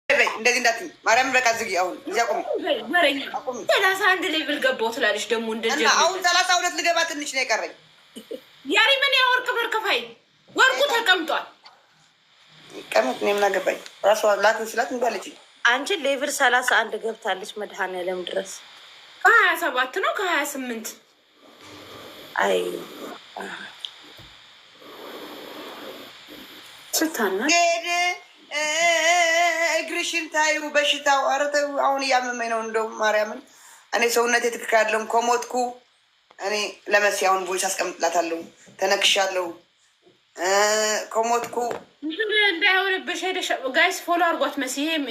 እንደዚህ እንዳትዪ ማርያምን በቃ ዝጊ። አሁን እዚያ ቆሚ አቁሚ። 31 ሌቭል ገባሁ ትላለች ደግሞ እንደዚህ። አሁን 32 ልገባ ትንሽ ነው የቀረኝ። ያሪ ምን የወርቅ ብር ክፈይ፣ ወርቁ ተቀምጧል። ቀመጥ ነው ምን አገባኝ። ራሷ ላክን ስላት እንዳለች አንቺ ሌቭል 31 ገብታለች። መድኃኒዓለም ድረስ ከ27 ነው ከ28 አይ ስታና እግርሽን ታዩ በሽታው። ኧረ ተው አሁን እያመመኝ ነው። እንደው ማርያምን እኔ ሰውነቴ ትክክል አይደለም። ከሞትኩ እኔ ለመሲ አሁን ቦይስ አስቀምጥላታለሁ። ተነክሻለሁ። ከሞትኩ እንዳይሆንብሽ ሄደሽ ጋይስ ፎሎ አርጓት። መሲ ይሄም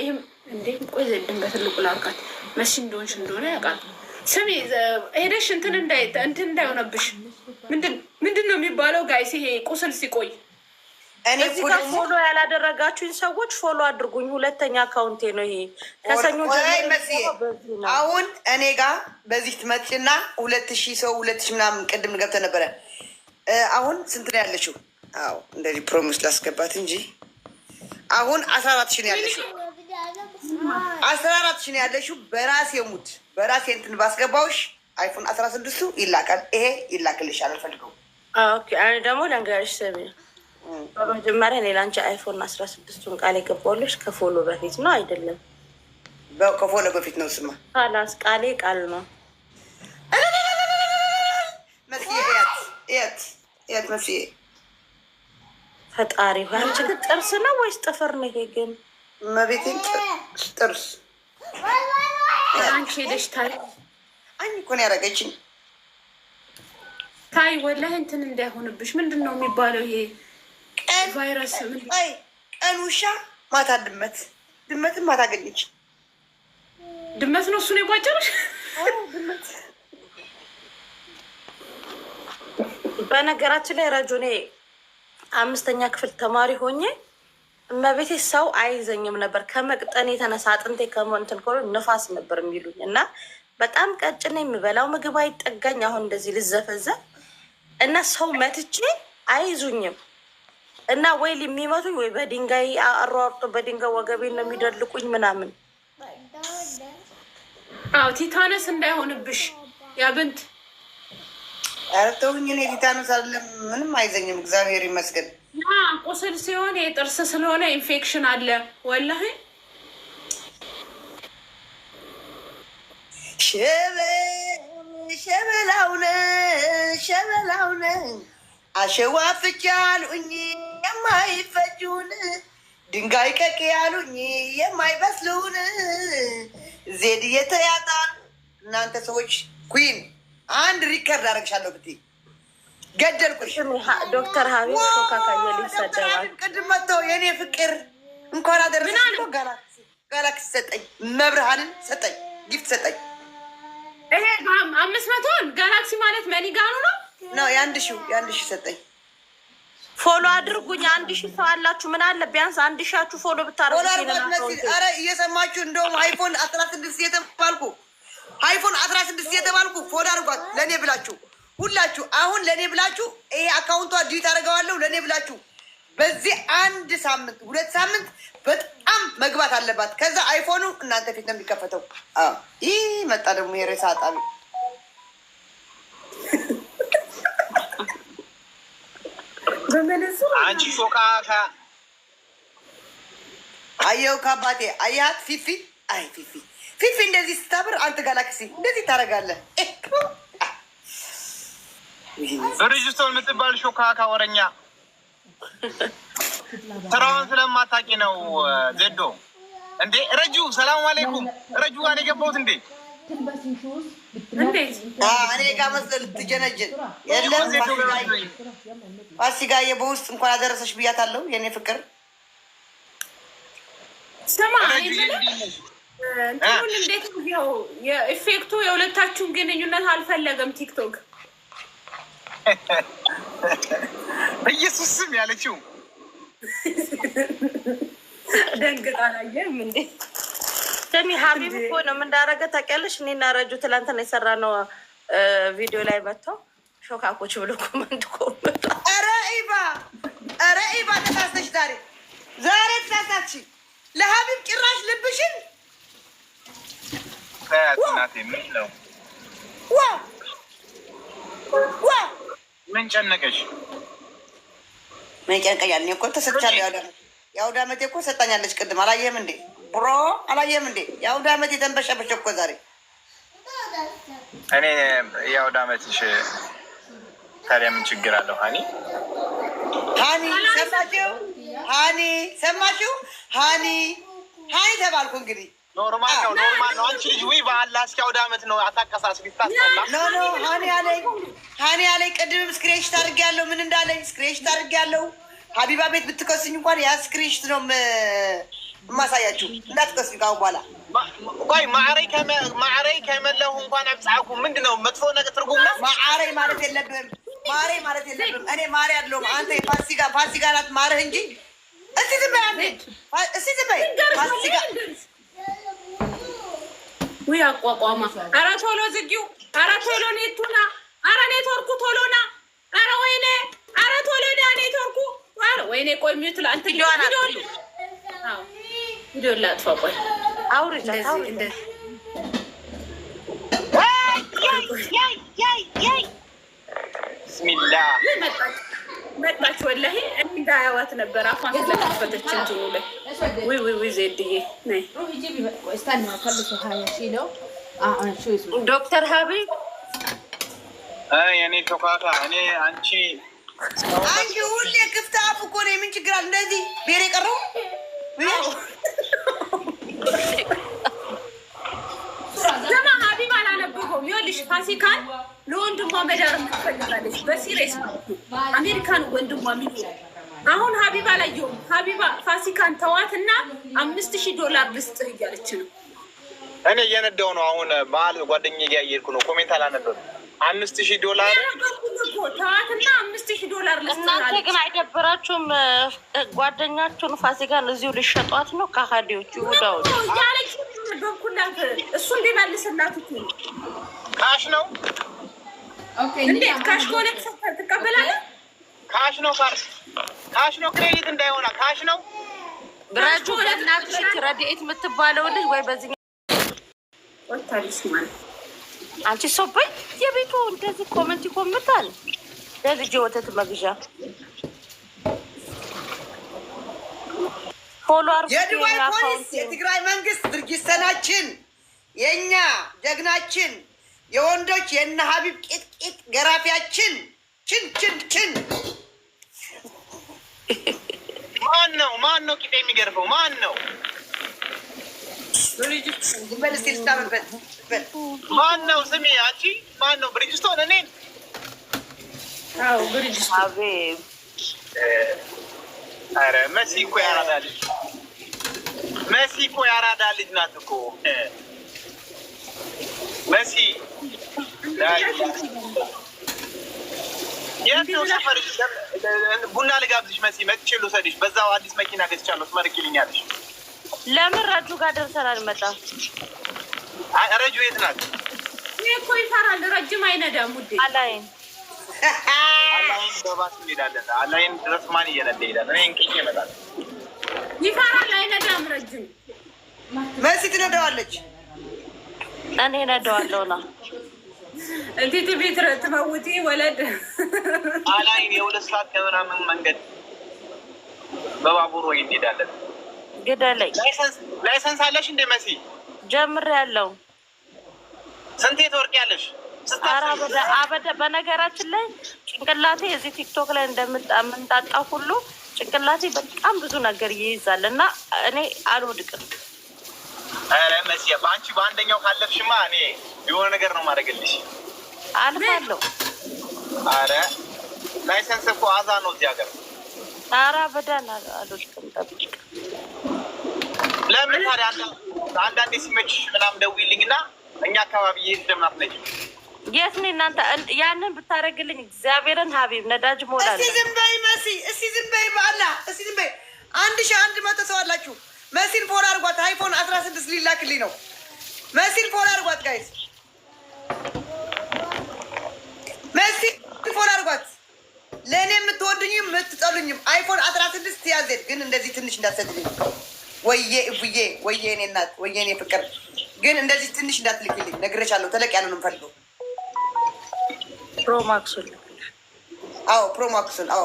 እንዴ ቆይ ዘድን በትልቁ ላርጋት። መሲ እንደሆነ ያውቃል። ስሚ ሄደሽ እንትን እንዳይሆንብሽ። ምንድን ነው የሚባለው ጋይስ? ይሄ ቁስል ሲቆይ እኔ ፎሎ ያላደረጋችሁኝ ሰዎች ፎሎ አድርጉኝ። ሁለተኛ አካውንቴ ነው ይሄ። ከሰኞ አሁን እኔ ጋር በዚህ ትመጪና 2000 ሰው 2000 ምናምን ቅድም ገብተህ ነበረ። አሁን ስንት ነው ያለችው? አዎ እንደዚህ ፕሮሚስ ላስገባት እንጂ አሁን 14,000 ነው ያለችው። 14,000 ነው ያለችው። በራሴ ሙድ በራሴ እንትን ባስገባውሽ አይፎን 16ቱ ይላካል። ይሄ ይላክልሻል። አልፈልገውም። ኦኬ እኔ ደግሞ ለንገርሽ ስሚ፣ በመጀመሪያ እኔ ላንቺ አይፎን 16ቱን ቃል የገባሁልሽ ከፎሎ በፊት ነው አይደለም? ከፎሎ በፊት ነው። ስማ ካላስ ቃሌ ቃል ነው። መስዬ የት መስዬ ፈጣሪ ሆይ አንቺ ግን ጥርስ ነው ወይስ ጥፍር ነው? ይሄ ግን መቤቴን ጥርስ አንቺ ሄደሽ ታይ አኝ እኮ ነው ያደረገችኝ። ታይ ወላሂ እንትን እንዳይሆንብሽ። ምንድን ነው የሚባለው ይሄ ቀን ቫይረስ? ቀን ውሻ ማታ ድመት፣ ድመትን ማታ አገኘች። ድመት ነው እሱን የጓጨረሽ? ድመት። በነገራችን ላይ ረጆኔ 5ኛ ክፍል ተማሪ ሆኜ እመቤቴ ሰው አይዘኝም ነበር። ከመቅጠን የተነሳ አጥንቴ ከመንትን ከሆነ ንፋስ ነበር የሚሉኝ እና በጣም ቀጭን የሚበላው ምግብ አይጠጋኝ። አሁን እንደዚህ ልዘፈዘፍ እና ሰው መትቼ አይዙኝም እና ወይ የሚመቱኝ ወይ በድንጋይ አሯርጦ በድንጋይ ወገቤን ነው የሚደልቁኝ ምናምን። አዎ ቲታነስ እንዳይሆንብሽ ያብንት። ኧረ ተውኝ። እኔ ቲታነስ አይደለም ምንም አይዘኝም እግዚአብሔር ይመስገን። ቁስል ሲሆን የጥርስ ስለሆነ ኢንፌክሽን አለ ወላሂ። ሸበላውነ አሸዋ ፍቻ አሉኝ የማይፈጁን፣ ድንጋይ ቀቅ ያሉኝ የማይበስሉን፣ ዜድ የተያጣን እናንተ ሰዎች ኩን አንድ ሪከርድ አደረግሻለሁ ብትይ ገደልኩሽ። ዶክተር ሀቢብ ሾካካየ ሊሰደባል። ቅድም መጥተው የእኔ ፍቅር እንኳን አደረሰሽ ጋላክሲ ሰጠኝ፣ መብርሃንን ሰጠኝ፣ ጊፍት ሰጠኝ። ይሄ 500ን ጋላክሲ ማለት መኒጋኑ ነው የ1,000 ሰጠኝ። ፎሎ አድርጉኝ። 1,000 ሰው አላችሁ። ምን አለ ቢያንስ 1,000 ፎሎ ብታረጉ። ኧረ እየሰማችሁ እንደውም አይፎን 16 የተባልኩ ፎሎ አድርጓት ለእኔ ብላችሁ ሁላችሁ። አሁን ለእኔ ብላችሁ ይሄ አካውንቷ ዲት አደርገዋለሁ። ለእኔ ብላችሁ በዚህ 1 ሳምንት 2 ሳምንት በጣም መግባት አለባት። ከዛ አይፎኑ እናንተ ፊት ነው የሚከፈተው። ይህ መጣ ደግሞ የሬሳ አጣቢ። አንቺ ሾካካ አየው ከአባቴ አያት ፊፊ አይ ፊፊ እንደዚህ ስታብር አንተ ጋላክሲ እንደዚህ ታደርጋለህ። በሬጅስቶር የምትባል ሾካካ ወረኛ ስራውን ስለማታውቂ ነው። ዜዶ እንዴ ረጁ ሰላም አለይኩም። ረጁ ጋር የገባሁት እንዴ እኔ ጋር መስለህ ልትጀነጅን የለም። ፋሲካዬ በውስጥ እንኳን አደረሰሽ ብያታለሁ የእኔ ፍቅር። ስማ እንትኑን እንዴት ነው የኢፌክቱ የሁለታችሁን ግንኙነት አልፈለገም ቲክቶክ። በኢየሱስ ስም ያለችው ደንግጣ ላየም እንዴ ስሚ ሀቢብ እኮ ነው እንዳረገ ታውቂያለሽ። እኔና ረጁ ትላንትና የሰራነው ቪዲዮ ላይ መጥተው ሾካኮች ብሎ ኮመንት ኮመንት። ኧረ ኢባ ተሳስተሽ ዛሬ ተሳሳትሽ። ለሀቢብ ጭራሽ ያለብሽን እናቴ ምን ነው ምን ጨነቀሽ? ምን ጨነቀኛል? እኔ እኮ ተሰጥቻለሁ። የአውደ ዓመቴ እኮ ሰጣኛለች። ቅድም አላየህም እንዴ ብሮ? አላየህም እንዴ? የአውደ ዓመቴ ተንበሸበሸ እኮ ዛሬ። እኔ የአውደ ዓመትሽ ታዲያ ምን ችግር አለው? ሀኒ ሰማችሁ? ሰማችሁ? ሀኒ ተባልኩ እንግዲህ ኖርማል ነው። አንቺ ልጅ ወይ በአላህ እስኪ አውደ ዓመት ነው አታቀሳስ ቢታስጠላ። ኖ ሀኒ አለኝ። ቅድምም ስክሬንሽት አድርጌያለሁ። ምን እንዳለኝ ስክሬንሽት አድርጌያለሁ። ሀቢባ ቤት ብትከስኝ እንኳን ያ ስክሬንሽት ነው የማሳያችሁ። እንዳትከስኝ ካሁን በኋላ። ቆይ ማዕረይ ከመለሁ እንኳን አብጻኩ ምንድን ነው መጥፎ ነገር ትርጉም ነው? ማዕረይ ማለት የለብህም። እኔ ማሪ አይደለሁም። አንተ ፋሲካ ናት ማርህ እንጂ። እስኪ ዝም በይ ፋሲካ ውይ አቋቋማ። ኧረ ቶሎ ዝጊው። ኧረ ቶሎ ኔቱና። ኧረ ኔትወርኩ ቶሎ ና። ኧረ ወይኔ። ኧረ ቶሎ ና ኔትወርኩ። ኧረ ወይኔ። ቆይ ሚዩት ላንተ ቪዲዮ ላጥፋ። ቆይ አውርጃ ቢስሚላህ መጣች። ወላሂ እንዳያዋት ነበር አፏን ስለከፈተች እንትኑ ላይ። ውይ ዜድዬ ነይ። ዶክተር ሀቢብ የኔ ቶካካ አንቺ ሁሌ ክፍት አፍ እኮ ነው። የምን ችግር አለ? እንደዚህ ብሄር የቀረው ዘማ ሀቢብ አላነበበውም። ይኸውልሽ ፋሲካን ለወንድሟ መዳር የምትፈልጋለች በሲሪየስ አሜሪካን ወንድሟ ሚሉ አሁን ሀቢባ አላየሁም። ሀቢባ ፋሲካን ተዋትና $5000 ልስጥህ እያለች ነው። እኔ እየነዳሁ ነው አሁን በዓል ጓደኛዬ ጋር እየሄድኩ ነው። ኮሜንት አላነበብም። $5000 ተዋትና $5000 ልስጥህ። እናንተ ግን አይደብራችሁም? ጓደኛችሁን ፋሲካን እዚሁ ልሸጧት ነው ከሀዲዎቹ ይሁዳዎች ያለች በኩላት እሱ እንዲመልስላት እኮ ካሽ ነው እንዴት? ካሽ ከሆነ ትቀበላለህ? ካሽ ነው ክሬዲት እንዳይሆና ካሽ ነው። ብራጁ በእናትሽ ረድኤት የምትባለው ልጅ ወይ በዚህ ወታሊስ ማለት አንቺ ሶበይ የቤቱ እንደዚህ ኮመንት ይኮምታል። ለልጅ ወተት መግዣ የዱባይ ፖሊስ የትግራይ መንግስት ድርጊት የእኛ ጀግናችን የወንዶች የእነ ሀቢብ ቂጥቂጥ ገራፊያችን ችን ማን ነው ቂጥ የሚገርፈው? ማን ነው? ማን ነው? ስሚ አንቺ ማን ነው? ብሪጅስቶን እኔን? አዎ ብሪጅስቶን። ሀቢብ ኧረ መሲ እኮ ያራዳ ልጅ ናት እኮ መሲ። የት ነው ሰፈርሽ? ቡና ልጋብዝሽ መሲ። መጥቼ ልውሰድሽ። በዛው አዲስ መኪና ገዝቻለሁ። ትመርቂልኛለሽ? ለምን ረጁ ጋር ደርሰን አልመጣም? ረጁ የት ናት? ይሄ እኮ ይፈራል። ረጅም አይነዳም ውዴ። አላይን በባስ እንሄዳለን። አላይን ድረስ ማን እየነዳ ይሄዳል? እኔ እንቅዬ እመጣለሁ። ይፈራል። አይነዳም ረጅም። መሲ ትነዳዋለች። እኔ ነዳዋለሁ ና እንዴት ቤት ትመውጪ ወለድ አላይን 2 ሰዓት ከምናምን መንገድ በባቡር ወይ እንሄዳለን። ግደለኝ። ላይሰንስ አለሽ እንደ መሲ? ጀምሬያለሁ። ስንቴ ትወርቂያለሽ? አበደ በነገራችን ላይ ጭንቅላቴ እዚህ ቲክቶክ ላይ እንደምንጣጣው ሁሉ ጭንቅላቴ በጣም ብዙ ነገር ይይዛል እና እኔ አልወድቅም። ኧረ መሲ በአንቺ በአንደኛው ካለፍሽማ እኔ የሆነ ነገር ነው ማድረግልሽ። አልፋለሁ። ኧረ ላይሰንስ እኮ አዛ ነው እዚህ ሀገር። ኧረ አበደን አልወድቅም። ጠብቅ። ለምን ታዲያ አንዳንዴ ሲመችሽ ምናምን ደውይልኝ እና እኛ አካባቢ ይሄድ ለምናት ነች። የት ነኝ እናንተ? ያንን ብታደርግልኝ እግዚአብሔርን ሀቢብ ነዳጅ ሞላለሁ። እስኪ ዝም በይ መሲ፣ እስኪ ዝም በይ በአላህ፣ እስኪ ዝም በይ። 1100 ሰው አላችሁ። መሲን ፎሎ አድርጓት። አይፎን 16 ሊላክልኝ ነው። መሲን ፎሎ አድርጓት ጋይስ፣ መሲን ፎሎ አድርጓት። ለእኔ የምትወዱኝም የምትጠሉኝም አይፎን 16 ያዘድ ግን እንደዚህ ትንሽ እንዳትሰድልኝ። ወዬ እቡዬ፣ ወዬ እኔ እናት፣ ወዬ እኔ ፍቅር። ግን እንደዚህ ትንሽ እንዳትልኪልኝ ነግሬሻለሁ። ተለቅ ያለ ነው የምፈልገው። ፕሮማክሱን። አዎ ፕሮማክሱን። አዎ